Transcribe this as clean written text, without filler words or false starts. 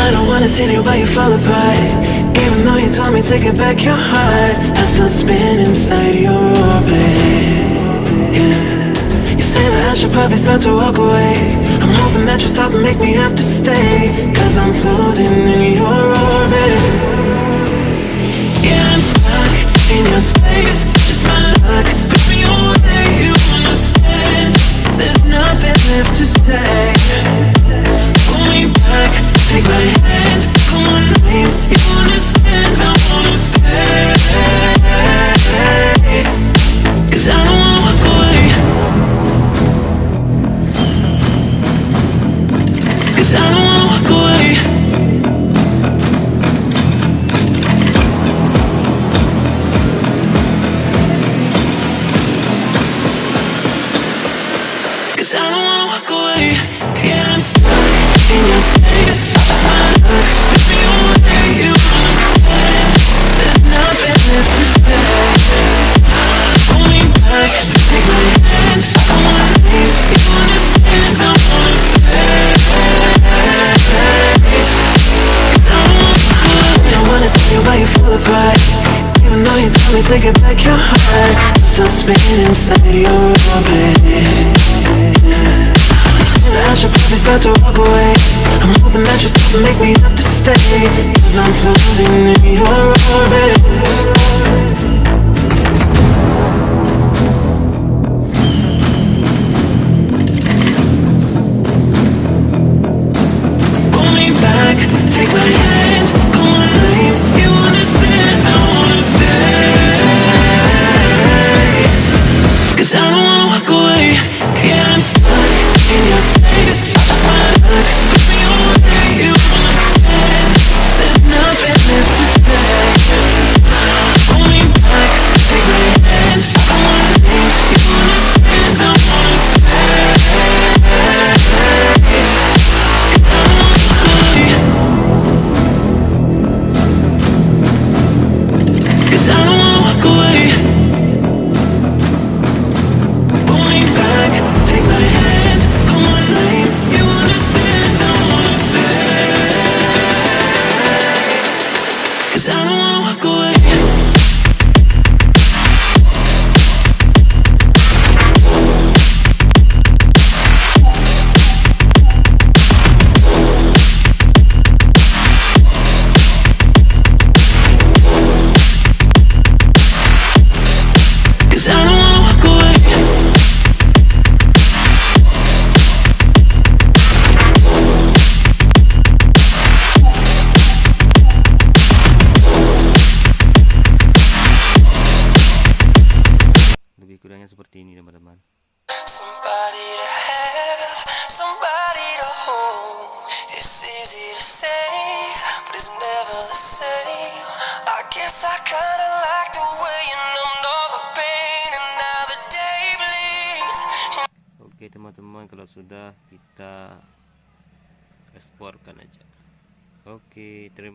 I don't wanna see you while you fall apart. Even though you told me to get back your heart, I still spin inside your orbit. Yeah. You say that I should probably start to walk away. I'm hoping that you stop and make me have to stay, 'cause I'm floating in your orbit. Yeah, I'm stuck in your space, just my luck. Put me away, you understand. There's nothing left to say. Pull me back, take my hand, call my name. You understand, I wanna stay. 'Cause I don't wanna walk away. 'Cause I don't wanna walk away. 'Cause I don't wanna walk away. Yeah, I'm stuck in your space, just my luck. Put me away, you understand. There's nothing left to say. Pull me back, take my hand, call my name. You understand, I wanna stay. 'Cause I don't wanna walk away. I wanna see you while you fall apart. Even though you told me to get back your heart, still spinning inside your orbit. I should probably start to walk away. I'm hoping that you stop and make me have to stay, 'cause I'm floating in your orbit. Pull me back, take my hand, call my name. You understand, I wanna stay. 'Cause I don't wanna walk away. Yeah, I'm stuck in your space, just my luck. Put me away, you understand. There's nothing left to say. Pull me back, take my hand, call my name. You understand, I wanna stay. 'Cause I don't wanna walk away. 'Cause I don't wanna walk away. Pull me back, take my hand, call my name. You understand, I wanna stay. 'Cause I don't wanna walk away. Cause I don't wanna walk away. Lebih kurangnya seperti ini teman-teman. Somebody to have, somebody to hold. It's easy to say, but it's never the same. I guess I kinda like the way you numbed all the pain, and now the day bleeds. Oke teman-teman, kalau sudah kita eksporkan aja. Oke, terima